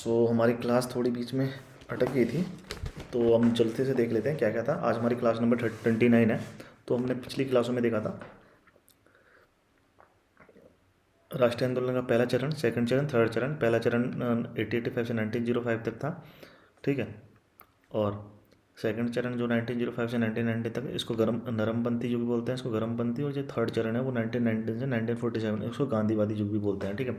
हमारी क्लास थोड़ी बीच में अटक गई थी, तो हम जल्दी से देख लेते हैं क्या क्या था। आज हमारी क्लास नंबर 29 है। तो हमने पिछली क्लासों में देखा था राष्ट्रीय आंदोलन का पहला चरण, सेकंड चरण, थर्ड चरण। पहला चरण 1885 से 1905 तक था, ठीक है। और सेकंड चरण जो 1905 से 1990 तक, इसको नरमपंथी युग भी बोलते हैं, इसको गर्मपंथी। और जो थर्ड चरण है वो 1919 से 1947, इसको गांधीवादी युग भी बोलते हैं, ठीक है।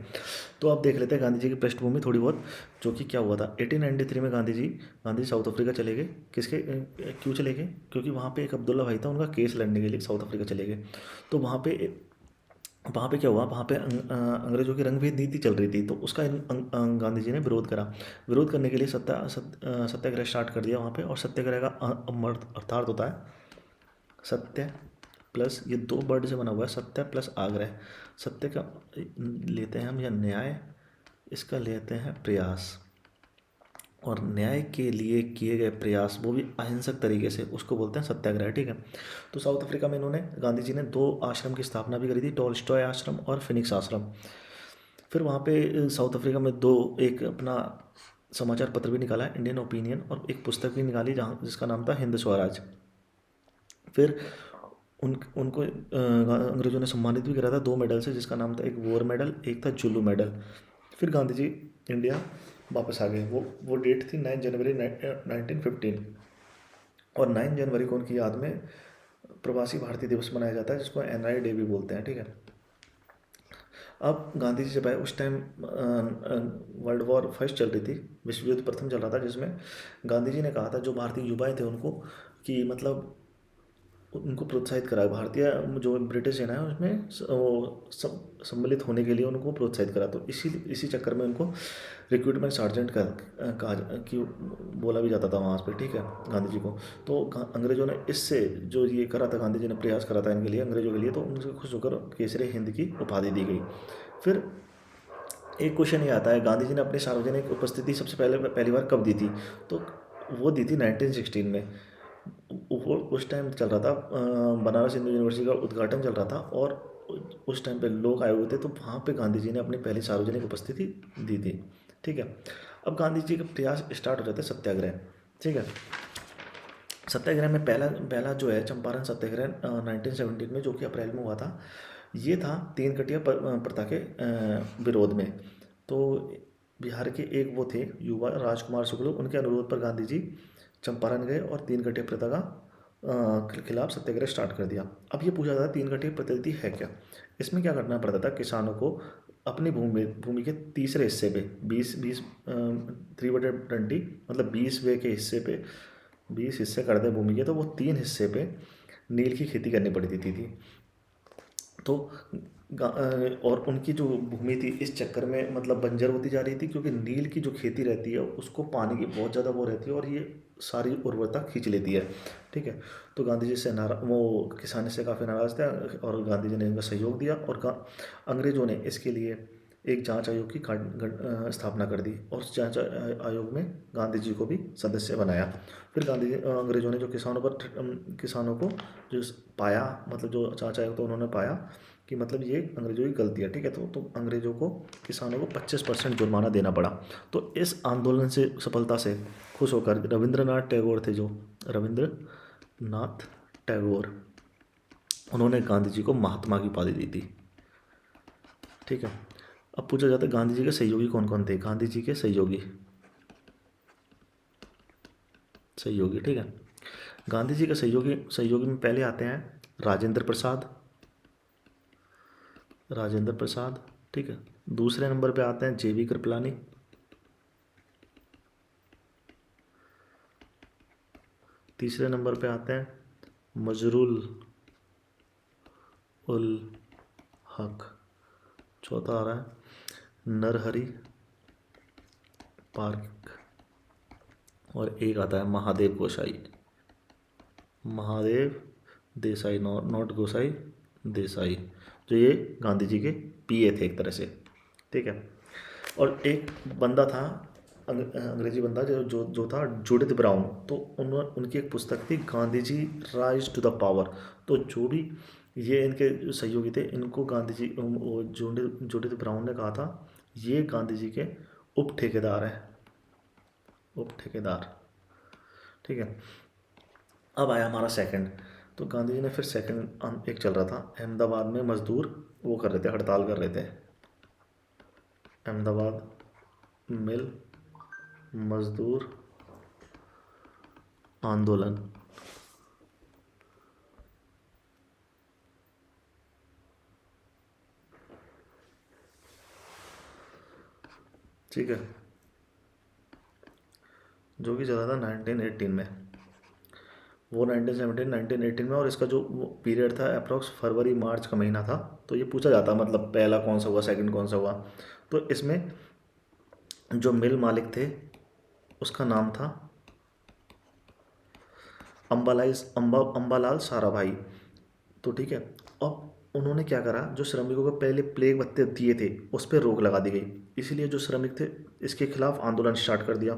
तो अब देख लेते हैं गांधी जी की पृष्ठभूमि थोड़ी बहुत, जो कि क्या हुआ था। 1893 में गांधी साउथ अफ्रीका चले गए। क्यों चले गए? क्योंकि वहाँ पे एक अब्दुल्ला भाई था, उनका केस लड़ने के लिए साउथ अफ्रीका चले गए। तो वहाँ पे क्या हुआ, वहाँ पे अंग्रेजों की रंगभेद नीति चल रही थी, तो उसका गांधी जी ने विरोध करा। विरोध करने के लिए सत्याग्रह स्टार्ट कर दिया वहाँ पे। और सत्याग्रह का अर्थात होता है सत्य प्लस, ये दो वर्ड से बना हुआ है, सत्य प्लस आग्रह। सत्य का लेते हैं हम, या न्याय, इसका लेते हैं प्रयास। और न्याय के लिए किए गए प्रयास, वो भी अहिंसक तरीके से, उसको बोलते हैं सत्याग्रह, ठीक है। तो साउथ अफ्रीका में गांधी जी ने दो आश्रम की स्थापना भी करी थी, टॉलस्टॉय आश्रम और फिनिक्स आश्रम। फिर वहाँ पे साउथ अफ्रीका में एक अपना समाचार पत्र भी निकाला, इंडियन ओपिनियन, और एक पुस्तक भी निकाली जहाँ जिसका नाम था हिंद स्वराज। फिर उनको अंग्रेजों ने सम्मानित भी करा था 2 मेडल से, जिसका नाम था, एक वॉर मेडल, एक था जुल्लू मेडल। फिर गांधी जी इंडिया वापस आ गए। वो डेट थी 9 जनवरी 1915। और 9 जनवरी को उनकी याद में प्रवासी भारतीय दिवस मनाया जाता है, जिसको NI डे भी बोलते हैं, ठीक है। अब गांधी जी जब आए उस टाइम वर्ल्ड वॉर फर्स्ट चल रही थी, विश्व युद्ध प्रथम चल रहा था, जिसमें गांधी जी ने कहा था जो भारतीय युवाएं थे उनको, कि मतलब उनको प्रोत्साहित करा। भारतीय जो ब्रिटिश सेना है उसमें सम्मिलित होने के लिए उनको प्रोत्साहित करा। तो इसी चक्कर में उनको रिक्रूटमेंट सार्जेंट का कहा कि बोला भी जाता था वहाँ पर, ठीक है, गांधी जी को। तो अंग्रेजों ने इससे जो ये करा था, गांधी जी ने प्रयास करा था इनके लिए, अंग्रेजों के लिए, तो उनसे खुश होकर केसरी हिंद की उपाधि दी गई। फिर एक क्वेश्चन ये आता है, गांधी जी ने अपनी सार्वजनिक उपस्थिति सबसे पहली बार कब दी थी? तो वो दी थी 1916 में। वो उस टाइम चल रहा था, बनारस हिंदू यूनिवर्सिटी का उद्घाटन चल रहा था, और उस टाइम पे लोग आए हुए थे, तो वहाँ पे गांधी जी ने अपनी पहली सार्वजनिक उपस्थिति दी थी, ठीक है। अब गांधी जी का प्रयास स्टार्ट हो जाता है सत्याग्रह, ठीक है। सत्याग्रह में पहला पहला जो है चंपारण सत्याग्रह 1917 में, जो कि अप्रैल में हुआ था। ये था तीन कटिया प्रथा के विरोध में। तो बिहार के एक वो थे युवा राजकुमार शुक्ल, उनके अनुरोध पर गांधी जी चंपारण गए और तीन कटिया प्रथा का खिलाफ सत्याग्रह स्टार्ट कर दिया। अब ये पूछा जाता है तीन कटिया प्रथा है क्या? इसमें क्या करना पड़ता था, किसानों को अपनी भूमि के तीसरे हिस्से पे 3/20, मतलब 20वें के हिस्से पे 20 हिस्से कर दे भूमि के, तो वो 3 हिस्से पे नील की खेती करनी पड़ती थी। तो और उनकी जो भूमि थी इस चक्कर में मतलब बंजर होती जा रही थी, क्योंकि नील की जो खेती रहती है उसको पानी की बहुत ज़्यादा वो रहती है, और ये सारी उर्वरता खींच लेती है, ठीक है। तो गांधी जी से वो किसान इससे काफ़ी नाराज़ थे, और गांधी जी ने इनका सहयोग दिया। और अंग्रेज़ों ने इसके लिए एक जांच आयोग की स्थापना कर दी, और उस जांच आयोग में गांधी जी को भी सदस्य बनाया। फिर अंग्रेज़ों ने जो किसानों को जो पाया, मतलब जो जांच आयोग, तो उन्होंने पाया कि मतलब ये अंग्रेज़ों की गलती है, ठीक है। तो अंग्रेज़ों को, किसानों को 25% जुर्माना देना पड़ा। तो इस आंदोलन से, सफलता से खुश होकर रविंद्रनाथ टैगोर थे, जो रविंद्रनाथ टैगोर, उन्होंने गांधी जी को महात्मा की उपाधि दी थी, ठीक है। अब पूछा जाता है गांधी जी के सहयोगी कौन कौन थे? गांधी जी के सहयोगी, ठीक है। गांधी जी के सहयोगी में पहले आते हैं राजेंद्र प्रसाद, ठीक है। दूसरे नंबर पे आते हैं JV कृपलानी। तीसरे नंबर पे आते हैं मजरुल उल हक। चौथा आ रहा है नरहरि पार्क। और एक आता है महादेव देसाई, नॉट गोसाई, देसाई, जो ये गांधी जी के PA थे एक तरह से, ठीक है। और एक बंदा था, अंग्रेजी बंदा, जो था जूडिथ ब्राउन। तो उनकी एक पुस्तक थी Gandhi ji rise to the power. तो जो भी ये इनके सहयोगी थे, इनको गांधी जी, वो जूडिथ ब्राउन ने कहा था ये गांधी जी के उप ठेकेदार हैं, उप ठेकेदार। ठीक है, अब आया हमारा सेकंड। तो गांधी जी ने फिर सेकंड एक चल रहा था, अहमदाबाद में मजदूर वो कर रहे थे, हड़ताल कर रहे थे। अहमदाबाद मिल मजदूर आंदोलन। ठीक है, जो कि चला था 1918 में, वो 1917 1918 में। और इसका जो पीरियड था अप्रॉक्स फरवरी मार्च का महीना था। तो ये पूछा जाता मतलब पहला कौन सा हुआ, सेकंड कौन सा हुआ। तो इसमें जो मिल मालिक थे उसका नाम था अंबालाल साराभाई। तो ठीक है, अब उन्होंने क्या करा, जो श्रमिकों को पहले प्लेग भत्ते दिए थे उस पर रोक लगा दी गई, इसीलिए जो श्रमिक थे इसके खिलाफ आंदोलन स्टार्ट कर दिया।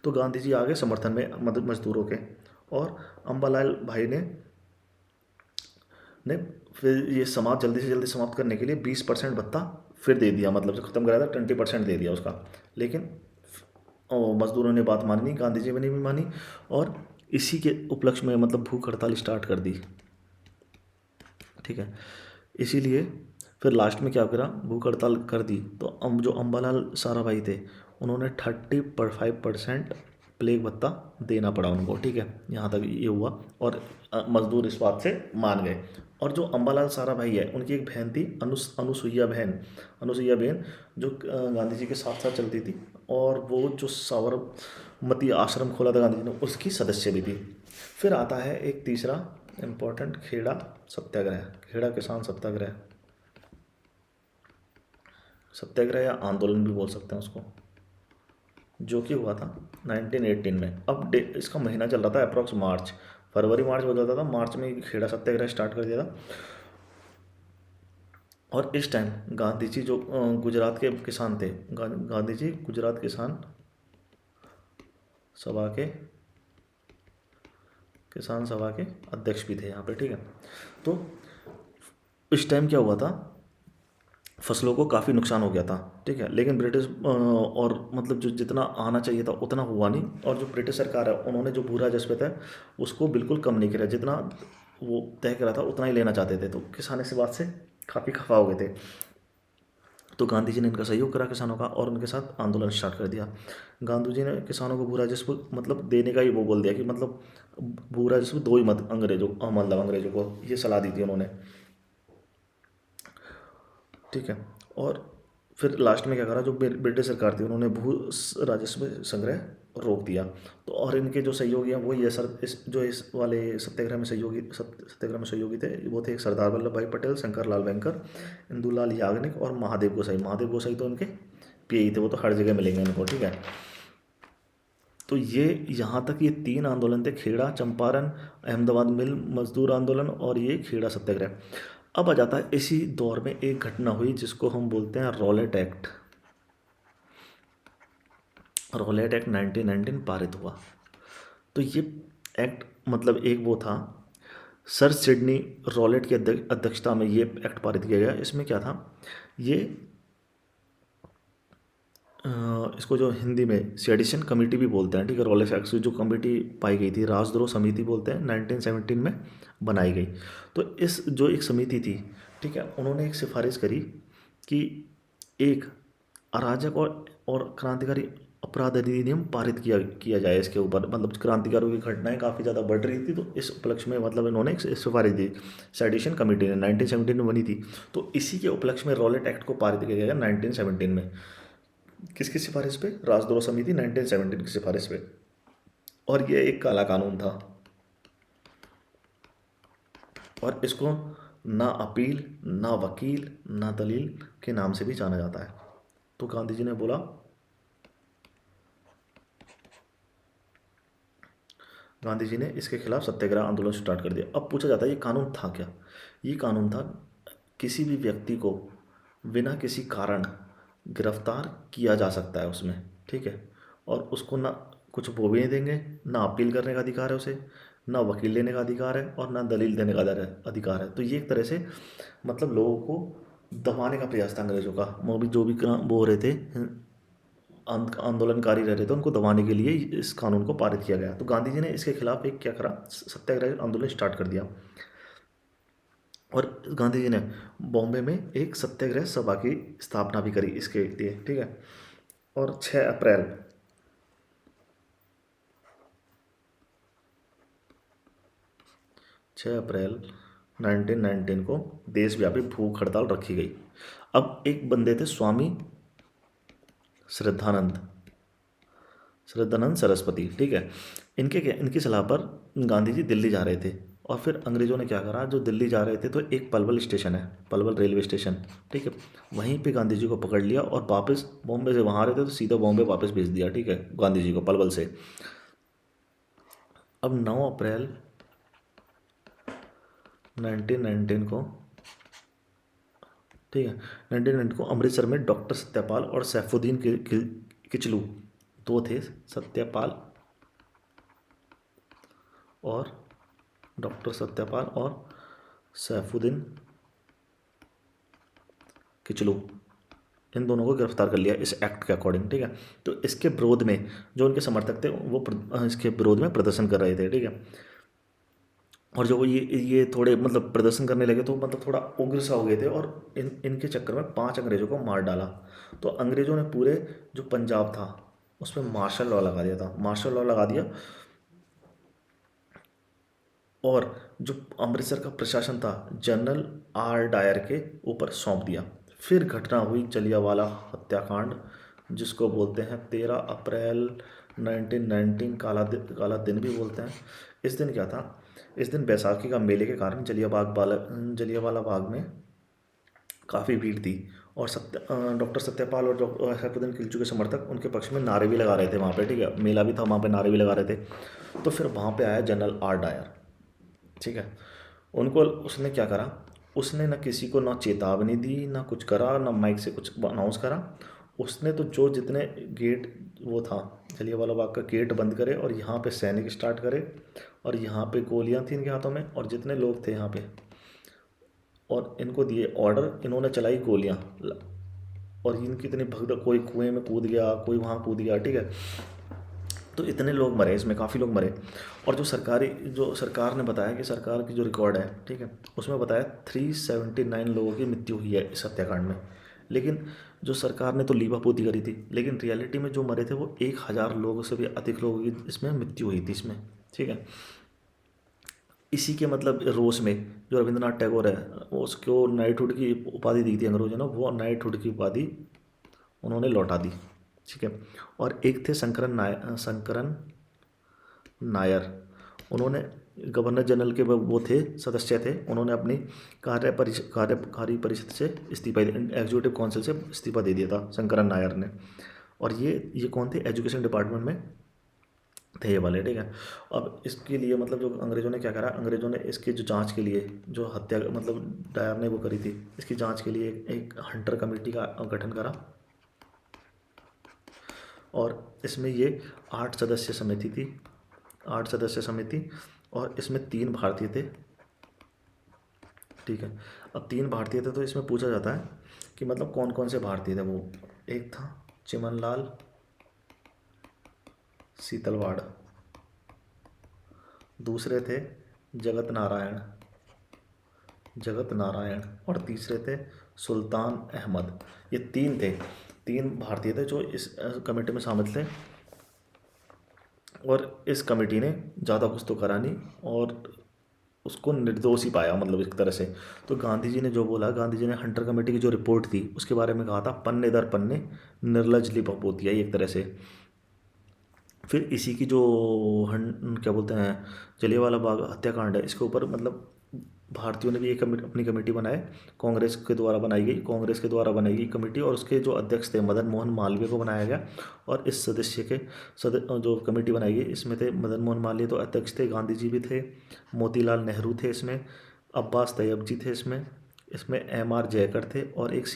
तो गांधी जी आगे समर्थन में मजदूरों के। और अंबालाल भाई ने फिर ये समाप्त जल्दी से जल्दी समाप्त करने के लिए 20% भत्ता फिर दे दिया, मतलब जो ख़त्म करा था 20% दे दिया उसका। लेकिन मजदूरों ने बात मानी नहीं, गांधी जी ने भी मानी, और इसी के उपलक्ष्य में मतलब भूख हड़ताल स्टार्ट कर दी। ठीक है, इसीलिए फिर लास्ट में क्या करा, भूख हड़ताल कर दी। तो जो अंबालाल साराभाई थे उन्होंने 35% प्लेग भत्ता देना पड़ा उनको। ठीक है, यहाँ तक ये हुआ, और मजदूर इस बात से मान गए। और जो अंबालाल साराभाई है उनकी एक बहन थी, अनुसुईया बहन, जो गांधी जी के साथ साथ चलती थी। और वो जो साबरमती आश्रम खोला था गांधी जी ने, उसकी सदस्य भी थी। फिर आता है एक तीसरा इम्पोर्टेंट, खेड़ा सत्याग्रह, खेड़ा किसान सत्याग्रह। सत्याग्रह या आंदोलन भी बोल सकते हैं उसको, जो कि हुआ था 1918 में। अब इसका महीना चल रहा था अप्रॉक्स मार्च, फरवरी मार्च हो जाता था, मार्च में खेड़ा सत्याग्रह स्टार्ट कर दिया था। और इस टाइम गांधी जी जो गुजरात के किसान थे, गांधी जी गुजरात किसान सभा के अध्यक्ष भी थे यहाँ पे। ठीक है, तो इस टाइम क्या हुआ था, फसलों को काफ़ी नुकसान हो गया था। ठीक है, लेकिन ब्रिटिश और मतलब जो जितना आना चाहिए था उतना हुआ नहीं। और जो ब्रिटिश सरकार है उन्होंने जो भू राजस्व था उसको बिल्कुल कम नहीं किया, जितना वो तय करा था उतना ही लेना चाहते थे। तो किसान इस बात से काफ़ी खफा हो गए थे। तो गांधी जी ने इनका सहयोग करा किसानों का, और उनके साथ आंदोलन स्टार्ट कर दिया। गांधी जी ने किसानों को भू राजस्व मतलब देने का ही वो बोल दिया कि मतलब भू राजस्व दो ही मत अंग्रेजों, मतलब अंग्रेजों को ये सलाह दी थी उन्होंने। ठीक है, और फिर लास्ट में क्या करा, जो ब्रिटिश सरकार थी उन्होंने भू राजस्व संग्रह रोक दिया। तो और इनके जो सहयोगी हैं वो ये सर इस वाले सत्याग्रह में सत्याग्रह में सहयोगी थे, वो थे एक सरदार वल्लभ भाई पटेल, शंकर लाल बैंकर, इंदुलाल याग्निक और महादेव गोसाई तो उनके पीए थे, वो तो हर जगह मिलेंगे उनको। ठीक है, तो ये यहाँ तक ये 3 आंदोलन थे, खेड़ा चंपारण, अहमदाबाद मिल मजदूर आंदोलन, और ये खेड़ा सत्याग्रह। अब आ जाता है इसी दौर में एक घटना हुई जिसको हम बोलते हैं रॉलेट एक्ट। रॉलेट एक्ट 1919 पारित हुआ। तो ये एक्ट मतलब एक वो था, सर सिडनी रॉलेट की अध्यक्षता में ये एक्ट पारित किया गया। इसमें क्या था, ये इसको जो हिंदी में सेडिशन कमेटी भी बोलते हैं। ठीक है, रॉलेट एक्ट की जो कमेटी पाई गई थी, राजद्रोह समिति बोलते हैं, 1917 में बनाई गई। तो इस जो एक समिति थी, ठीक है, उन्होंने एक सिफारिश करी कि एक अराजक और क्रांतिकारी अपराध अधिनियम पारित किया किया जाए इसके ऊपर। मतलब क्रांतिकारियों की घटनाएं काफ़ी ज़्यादा बढ़ रही थी, तो इस उपलक्ष्य में मतलब इन्होंने एक सिफारिश दी। सेडिशन कमेटी ने 1917 में बनी थी। तो इसी के उपलक्ष्य में रॉलेट एक्ट को पारित किया गया 1917 में। किसकी सिफारिश पे, राजद्रोह समिति 1917 की सिफारिश पे। और ये एक काला कानून था, और इसको ना अपील, ना वकील, ना दलील के नाम से भी जाना जाता है। तो गांधी जी ने बोला, गांधी जी ने इसके खिलाफ सत्याग्रह आंदोलन स्टार्ट कर दिया। अब पूछा जाता है ये कानून था क्या। ये कानून था, किसी भी व्यक्ति को बिना किसी कारण गिरफ्तार किया जा सकता है उसमें। ठीक है, और उसको ना कुछ वो भी नहीं देंगे, ना अपील करने का अधिकार है उसे, ना वकील लेने का अधिकार है, और ना दलील देने का अधिकार है। तो ये एक तरह से मतलब लोगों को दबाने का प्रयास था अंग्रेजों का। वो भी जो भी वो हो रहे थे आंदोलनकारी रह रहे थे उनको दबाने के लिए इस कानून को पारित किया गया। तो गांधी जी ने इसके खिलाफ एक क्या करा, सत्याग्रह आंदोलन स्टार्ट कर दिया। और गांधी जी ने बॉम्बे में एक सत्याग्रह सभा की स्थापना भी करी इसके लिए, ठीक है। और 6 अप्रैल 1919 को देशव्यापी भूख हड़ताल रखी गई। अब एक बंदे थे स्वामी श्रद्धानंद श्रद्धानंद सरस्वती, ठीक है। इनकी सलाह पर गांधी जी दिल्ली जा रहे थे। और फिर अंग्रेजों ने क्या करा, जो दिल्ली जा रहे थे तो एक पलवल स्टेशन है, पलवल रेलवे स्टेशन, ठीक है। वहीं पे गांधी जी को पकड़ लिया और वापस बॉम्बे से वहाँ आ रहे थे तो सीधा बॉम्बे वापस भेज दिया, ठीक है, गांधी जी को पलवल से। अब 9 अप्रैल 1919 को, ठीक है, 1919 को अमृतसर में डॉक्टर सत्यपाल और सैफुद्दीन किचलू, दो थे, सत्यपाल और डॉक्टर सत्यपाल और सैफुद्दीन किचलू, इन दोनों को गिरफ्तार कर लिया इस एक्ट के अकॉर्डिंग, ठीक है। तो इसके विरोध में जो उनके समर्थक थे वो इसके विरोध में प्रदर्शन कर रहे थे, ठीक है। और जो ये थोड़े मतलब प्रदर्शन करने लगे तो मतलब थोड़ा उग्र सा हो गए थे और इनके चक्कर में 5 अंग्रेजों को मार डाला। तो अंग्रेजों ने पूरे जो पंजाब था उसमें मार्शल लॉ लगा दिया था, मार्शल लॉ लगा दिया। और जो अमृतसर का प्रशासन था जनरल आर डायर के ऊपर सौंप दिया। फिर घटना हुई जलियांवाला हत्याकांड, जिसको बोलते हैं 13 अप्रैल 1919 काला दिन भी बोलते हैं। इस दिन क्या था, इस दिन बैसाखी का मेले के कारण जलियांवाला बाग में काफ़ी भीड़ थी। और डॉक्टर सत्यपाल और डॉक्टर सैफुद्दीन किलचू के समर्थक उनके पक्ष में नारे भी लगा रहे थे वहाँ पे, ठीक है, मेला भी था वहाँ पे, नारे भी लगा रहे थे। तो फिर वहाँ पे आया जनरल आर डायर, ठीक है। उनको उसने क्या करा, उसने ना किसी को ना चेतावनी दी ना कुछ करा, ना माइक से कुछ अनाउंस करा। उसने तो जो जितने गेट वो था जलियांवाला बाग का गेट बंद करे और यहाँ पे सैनिक स्टार्ट करे। और यहाँ पे गोलियाँ थी इनके हाथों में और जितने लोग थे यहाँ पे, और इनको दिए ऑर्डर, इन्होंने चलाई गोलियाँ। और इनकी इतनी भगदड़, कोई कुएं में कूद गया, कोई वहाँ कूद गया, ठीक है। तो इतने लोग मरे इसमें, काफ़ी लोग मरे। और जो सरकार ने बताया कि सरकार की जो रिकॉर्ड है, ठीक है, उसमें बताया 379 लोगों की मृत्यु हुई है इस हत्याकांड में। लेकिन जो सरकार ने तो लीपापोती करी थी, लेकिन रियलिटी में जो मरे थे वो 1000 लोगों से भी अधिक लोगों की इसमें मृत्यु हुई थी इसमें, ठीक है। इसी के मतलब रोष में जो रविंद्रनाथ टैगोर है, उसको नाइटहुड की उपाधि दी थी अंग्रेजों ने, वो नाइटहुड की उपाधि उन्होंने लौटा दी, ठीक है। और एक थे शंकरन नायर, उन्होंने गवर्नर जनरल के वो थे, सदस्य थे, उन्होंने अपनी कार्यकारी परिषद से इस्तीफा, एग्जीक्यूटिव काउंसिल से इस्तीफा दे दिया था शंकरन नायर ने। और ये कौन थे, एजुकेशन डिपार्टमेंट में थे ये वाले, ठीक है। अब इसके लिए मतलब जो अंग्रेज़ों ने क्या करा, अंग्रेज़ों ने इसकी जो जांच के लिए, जो हत्या मतलब डायर ने वो करी थी, इसकी जांच के लिए एक हंटर कमेटी का गठन करा। और इसमें ये 8 सदस्य समिति थी, 8 सदस्य समिति। और इसमें 3 भारतीय थे, ठीक है। अब 3 भारतीय थे तो इसमें पूछा जाता है कि मतलब कौन कौन से भारतीय थे वो। एक था चिमनलाल सीतलवाड़, दूसरे थे जगत नारायण और तीसरे थे सुल्तान अहमद। ये 3 भारतीय थे जो इस कमेटी में शामिल थे। और इस कमेटी ने ज़्यादा कुछ तो करा नहीं और उसको निर्दोष ही पाया, मतलब एक तरह से। तो गांधी जी ने जो बोला, गांधी जी ने हंटर कमेटी की जो रिपोर्ट थी उसके बारे में कहा था, पन्ने दर पन्ने निर्लज लिपापोती है एक तरह से। फिर इसी की जो क्या बोलते हैं जलियांवाला बाग हत्याकांड है, इसके ऊपर मतलब भारतीयों ने भी एक अपनी कमेटी बनाए, कांग्रेस के द्वारा बनाई गई कमेटी। और उसके जो अध्यक्ष थे मदन मोहन मालवीय को बनाया गया। और इस जो कमेटी बनाई गई इसमें थे मदन मोहन मालवीय तो अध्यक्ष थे, गांधी जी भी थे, मोतीलाल नेहरू थे इसमें, अब्बास तैयब जी थे इसमें, इसमें MR जयकर थे और एक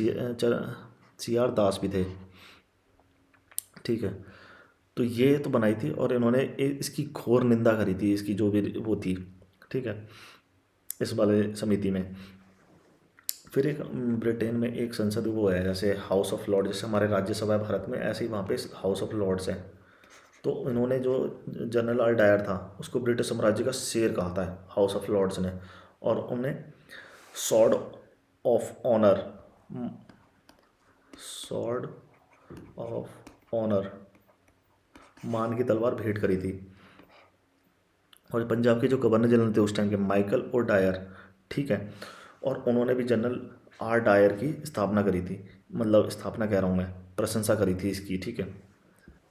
CR दास भी थे, ठीक है। तो ये तो बनाई थी और इन्होंने इसकी घोर निंदा करी थी, इसकी जो भी वो थी, ठीक है, इस वाले समिति में। फिर एक ब्रिटेन में एक संसद वो है, जैसे हाउस ऑफ लॉर्ड, जैसे हमारे राज्यसभा है भारत में, ऐसे ही वहाँ पे हाउस ऑफ लॉर्ड्स है। तो इन्होंने जो जनरल आर डायर था उसको ब्रिटिश साम्राज्य का शेर कहा था हाउस ऑफ लॉर्ड्स ने, और उन्हें sword of honour, sword of honour, मान की तलवार भेंट करी थी। और पंजाब के जो गवर्नर जनरल थे उस टाइम के, माइकल ओ डायर, ठीक है, और उन्होंने भी जनरल आर डायर की स्थापना करी थी, मतलब स्थापना कह रहा हूँ मैं, प्रशंसा करी थी इसकी, ठीक है।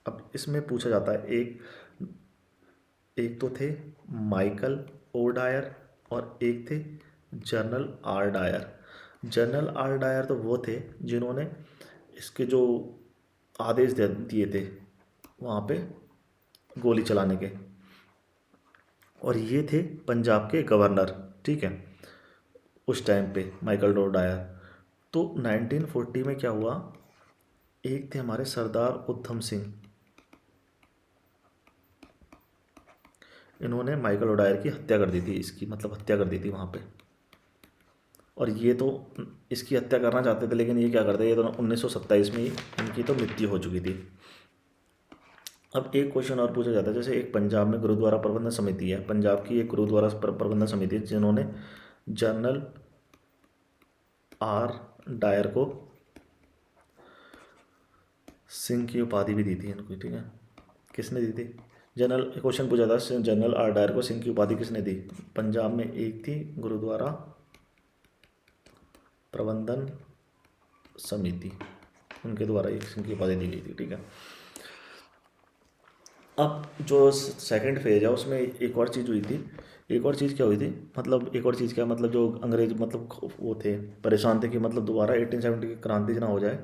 अब इसमें पूछा जाता है, एक एक तो थे माइकल ओ डायर और एक थे general R Dyer. General R Dyer तो वो थे जिन्होंने इसके जो आदेश दिए थे वहाँ पे गोली चलाने के, और ये थे पंजाब के गवर्नर, ठीक है, उस टाइम पे माइकल डो डायर। तो 1940 में क्या हुआ, एक थे हमारे सरदार उधम सिंह, इन्होंने माइकल ओडायर की हत्या कर दी थी, इसकी मतलब हत्या कर दी थी वहाँ पे। और ये तो इसकी हत्या करना चाहते थे, लेकिन ये क्या करते, ये तो 1927 में ही इनकी तो मृत्यु हो चुकी थी। अब एक क्वेश्चन और पूछा जाता है, जैसे एक पंजाब में गुरुद्वारा प्रबंधन समिति है, पंजाब की एक गुरुद्वारा प्रबंधन समिति है जिन्होंने जनरल आर डायर को सिंह की उपाधि भी दी थी इनको, ठीक है। किसने दी थी, जनरल, क्वेश्चन पूछा था जनरल आर डायर को सिंह की उपाधि किसने दी। पंजाब में एक थी गुरुद्वारा प्रबंधन समिति, उनके द्वारा एक सिंह की उपाधि दी गई थी, ठीक है। अब जो सेकंड फेज है उसमें एक और चीज़ हुई थी, एक और चीज़ क्या हुई थी, मतलब एक और चीज़ क्या, मतलब जो अंग्रेज मतलब वो थे परेशान थे कि मतलब दोबारा 1870 की क्रांति ना हो जाए।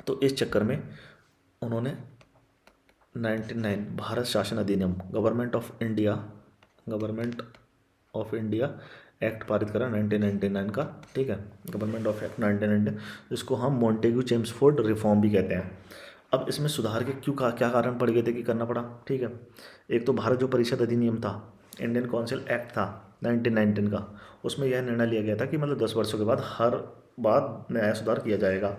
तो इस चक्कर में उन्होंने 99 भारत शासन अधिनियम, गवर्नमेंट ऑफ इंडिया एक्ट पारित करा 1999 का, ठीक है, गवर्नमेंट ऑफ एक्ट 1990, जिसको हम मोंटेग्यू चेम्सफोर्ड रिफॉर्म भी कहते हैं। अब इसमें सुधार के क्या कारण पड़ गए थे कि करना पड़ा, ठीक है। एक तो भारत जो परिषद अधिनियम था, इंडियन काउंसिल एक्ट था 1919 का, उसमें यह निर्णय लिया गया था कि मतलब 10 वर्षों के बाद हर बार नया सुधार किया जाएगा।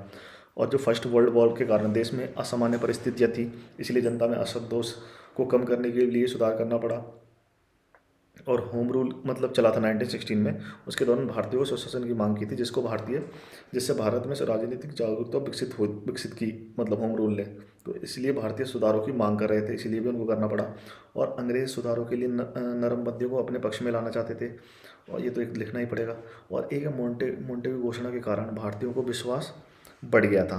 और जो फर्स्ट वर्ल्ड वॉर के कारण देश में असामान्य परिस्थितियाँ थी, इसलिए जनता में असंतोष को कम करने के लिए सुधार करना पड़ा। और होम रूल मतलब चला था 1916 में, उसके दौरान भारतीयों को स्वशासन की मांग की थी, जिससे भारत में राजनीतिक जागरूकता विकसित की, मतलब होम रूल ने। तो इसलिए भारतीय सुधारों की मांग कर रहे थे, इसलिए भी उनको करना पड़ा। और अंग्रेज सुधारों के लिए नरम बंदियों को अपने पक्ष में लाना चाहते थे, और ये तो एक लिखना ही पड़ेगा। और एक मोंटे की घोषणा के कारण भारतीयों को विश्वास बढ़ गया था।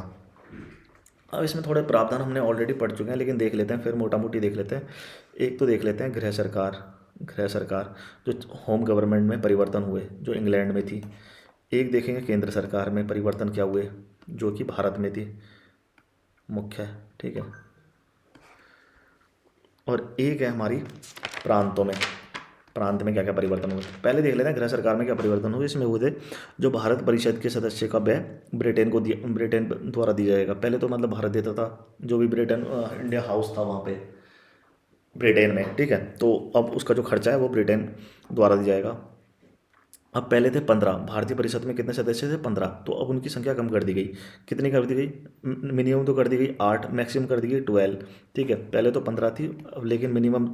अब इसमें थोड़े प्रावधान हमने ऑलरेडी पढ़ चुके हैं, लेकिन देख लेते हैं, फिर मोटा मोटी देख लेते हैं। एक तो देख लेते हैं गृह सरकार जो होम गवर्नमेंट में परिवर्तन हुए जो इंग्लैंड में थी। एक देखेंगे केंद्र सरकार में परिवर्तन क्या हुए, जो कि भारत में थी मुख्य, ठीक है। और एक है हमारी प्रांत में क्या क्या परिवर्तन हुए। पहले देख लेते हैं गृह सरकार में क्या परिवर्तन हुए। इसमें हुए थे जो भारत परिषद के सदस्य का व्यय ब्रिटेन द्वारा दिया जाएगा। पहले तो मतलब भारत देता था, जो भी इंडिया हाउस था वहाँ पे ब्रिटेन में, ठीक है। तो अब उसका जो खर्चा है वो ब्रिटेन द्वारा दिया जाएगा। अब पहले थे 15, भारतीय परिषद में कितने सदस्य थे 15, तो अब उनकी संख्या कम कर दी गई। कितनी कर दी गई, मिनिमम तो कर दी गई 8, मैक्सिमम कर दी गई 12, ठीक है। पहले तो 15 थी, अब लेकिन मिनिमम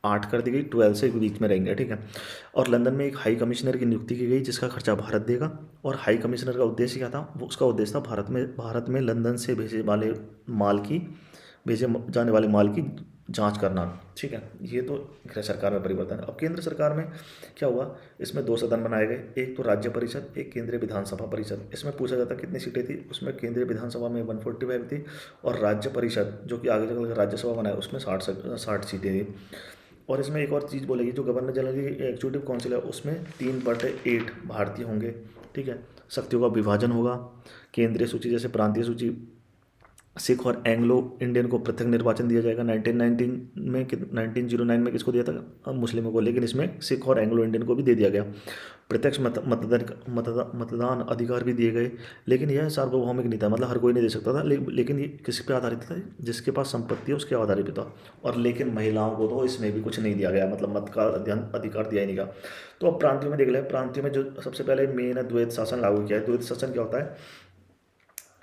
8 कर दी गई, 12 से बीच में रहेंगे, ठीक है। और लंदन में एक हाई कमिश्नर की नियुक्ति की गई जिसका खर्चा भारत देगा। और हाई कमिश्नर का उद्देश्य क्या था, वो उसका उद्देश्य था भारत में लंदन से भेजे जाने वाले माल की जांच करना, ठीक है। ये तो गृह सरकार में परिवर्तन है। अब केंद्र सरकार में क्या हुआ, इसमें 2 सदन बनाए गए, एक तो राज्य परिषद, एक केंद्रीय विधानसभा परिषद। इसमें पूछा जाता कितनी सीटें थी, उसमें केंद्रीय विधानसभा में 145 थी, और राज्य परिषद जो कि आगे चलकर राज्यसभा बनाया उसमें 60 सीटें थी। और इसमें एक और चीज़ बोलेगी, जो गवर्नर जनरल की एग्जीक्यूटिव काउंसिल है उसमें 3/8 भारतीय होंगे, ठीक है। शक्तियों का विभाजन होगा, केंद्रीय सूची जैसे प्रांतीय सूची सिख और एंग्लो इंडियन को पृथक निर्वाचन दिया जाएगा। 1909 में किसको दिया था? मुस्लिमों को, लेकिन इसमें सिख और एंग्लो इंडियन को भी दे दिया गया। प्रत्यक्ष मतदान अधिकार भी दिए गए, लेकिन यह सार्वभौमिक नहीं था, मतलब हर कोई नहीं दे सकता था, लेकिन ये किस पे आधारित था? जिसके पास संपत्ति है उसके आधारित था। और लेकिन महिलाओं को तो इसमें भी कुछ नहीं दिया गया, मतलब मत का अधिकार दिया ही नहीं गया। तो अब प्रांतियों में देख लें, प्रांतियों में जो सबसे पहले मेन है द्वैत शासन लागू किया है। द्वैत शासन क्या होता है?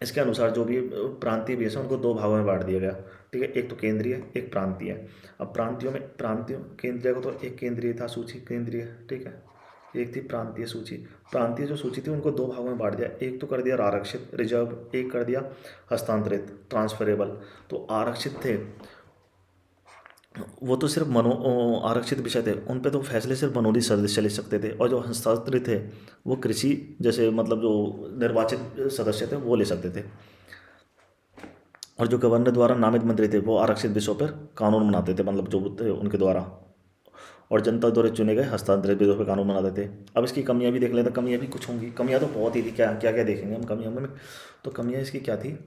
इसके अनुसार जो भी प्रांतीय भी है उनको दो भागों में बांट दिया गया। ठीक है, एक तो केंद्रीय, एक प्रांतीय। अब प्रांतियों केंद्रीय को तो एक केंद्रीय था सूची केंद्रीय, ठीक है, एक थी प्रांतीय सूची। प्रांतीय जो सूची थी उनको दो भागों में बांट दिया, एक तो कर दिया आरक्षित रिजर्व, एक कर दिया हस्तांतरित ट्रांसफरेबल। तो आरक्षित थे वो तो सिर्फ आरक्षित विषय थे, उन पे तो फैसले सिर्फ मनोनीत सदस्य ले सकते थे, और जो हस्तांतरित थे वो कृषि जैसे मतलब जो निर्वाचित सदस्य थे वो ले सकते थे। और जो गवर्नर द्वारा नामित मंत्री थे वो आरक्षित विषयों पर कानून बनाते थे, मतलब जो थे उनके द्वारा, और जनता द्वारा चुने गए हस्तांतरित विषयों पर कानून बनाते थे। अब इसकी कमियां भी देख लेते हैं, कमियां भी कुछ होंगी, कमियां तो बहुत ही थी, क्या क्या क्या देखेंगे हम कमियों में। तो कमियां इसकी क्या थी?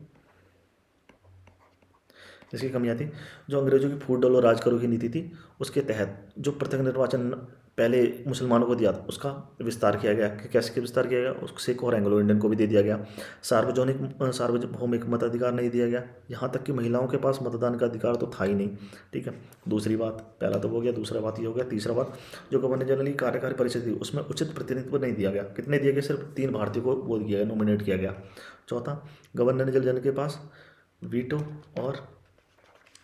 इसकी कमियां थी, जो अंग्रेजों की फूट डालो राज करो की नीति थी, उसके तहत जो पृथक निर्वाचन पहले मुसलमानों को दिया था उसका विस्तार किया गया। कि कैसे विस्तार किया गया? उसको सिख और एंग्लो इंडियन को भी दे दिया गया। सार्वभौमिक मताधिकार नहीं दिया गया, यहाँ तक कि महिलाओं के पास मतदान का अधिकार तो था ही नहीं। ठीक है, दूसरी बात, पहला तो हो गया, दूसरा बात ये हो गया, तीसरा बात, जो गवर्नर जनरल की कार्यकारी परिषद थी उसमें उचित प्रतिनिधित्व नहीं दिया गया। कितने दिए गए? सिर्फ 3 भारतीय को वो दिया गया, नॉमिनेट किया गया। चौथा, गवर्नर जनरल के पास वीटो और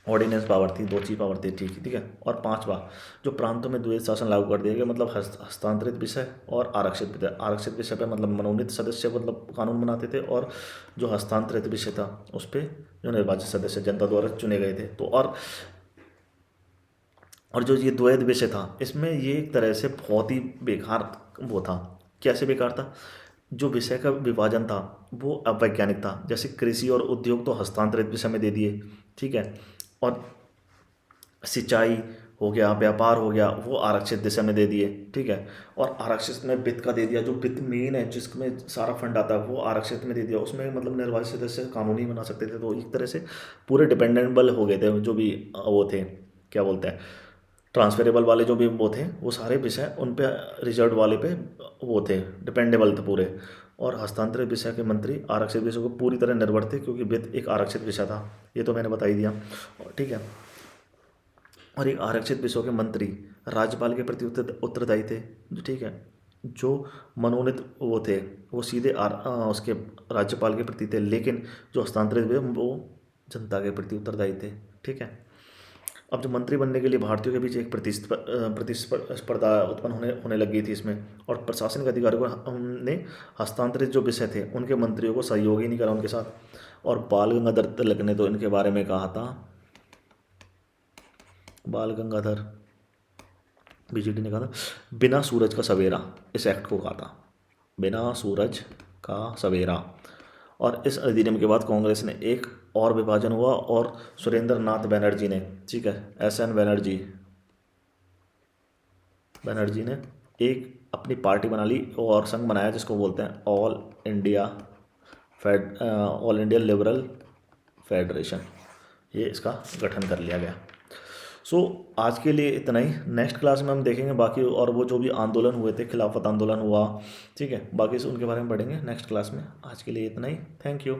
ऑर्डिनेंस पावर थी, 2 चीज पावर थी, ठीक है। और पांचवा, जो प्रांतों में द्वैत शासन लागू कर दिया गया, मतलब हस्तांतरित विषय और आरक्षित विषय। आरक्षित विषय पे मतलब मनोनीत सदस्य मतलब कानून बनाते थे, और जो हस्तांतरित विषय था उस पर जो निर्वाचित सदस्य जनता द्वारा चुने गए थे। तो और जो ये द्वैत विषय था इसमें ये एक तरह से बहुत ही बेकार वो था। कैसे बेकार था? जो विषय का विभाजन था वो अवैज्ञानिक था। जैसे कृषि और उद्योग तो हस्तांतरित विषय में दे दिए, ठीक है, और सिंचाई हो गया, व्यापार हो गया, वो आरक्षित दिशा में दे दिए, ठीक है। और आरक्षित में वित्त का दे दिया, जो वित्त मेन है जिसमें सारा फंड आता है वो आरक्षित में दे दिया। उसमें मतलब निर्वाचित सदस्य कानूनी बना सकते थे। तो एक तरह से पूरे डिपेंडेबल हो गए थे जो भी वो थे, क्या बोलते हैं, ट्रांसफरेबल वाले जो भी वो थे, वो सारे विषय उन पे रिजर्व वाले पे वो थे, डिपेंडेबल थे पूरे। और हस्तांतरित विषय के मंत्री आरक्षित विषयों को पूरी तरह निर्भर थे, क्योंकि वित्त एक आरक्षित विषय था, ये तो मैंने बता ही दिया, ठीक है। और एक आरक्षित विषयों के मंत्री राज्यपाल के प्रति उत्तरदायी थे, ठीक है। जो मनोनीत वो थे वो सीधे उसके राज्यपाल के प्रति थे, लेकिन जो हस्तांतरित हुए वो जनता के प्रति उत्तरदायी थे, ठीक है। अब जो मंत्री बनने के लिए भारतीयों के बीच एक प्रतिस्पर्धा उत्पन्न होने लगी थी इसमें, और प्रशासनिक अधिकारियों को हमने हस्तांतरित जो विषय थे उनके मंत्रियों को सहयोग ही नहीं करा उनके साथ। और बाल गंगाधर तिलक ने तो इनके बारे में कहा था, बाल गंगाधर बीजेडी ने कहा था, बिना सूरज का सवेरा, इस एक्ट को कहा था, बिना सूरज का सवेरा। और इस अधिनियम के बाद कांग्रेस ने एक और विभाजन हुआ, और सुरेंद्र नाथ बनर्जी ने, ठीक है, SN बनर्जी ने एक अपनी पार्टी बना ली और संघ बनाया जिसको बोलते हैं ऑल इंडिया लिबरल फेडरेशन। ये इसका गठन कर लिया गया। सो आज के लिए इतना ही। नेक्स्ट क्लास में हम देखेंगे बाकी, और वो जो भी आंदोलन हुए थे, खिलाफत आंदोलन हुआ, ठीक है, बाकी उनके बारे में पढ़ेंगे नेक्स्ट क्लास में। आज के लिए इतना ही, थैंक यू।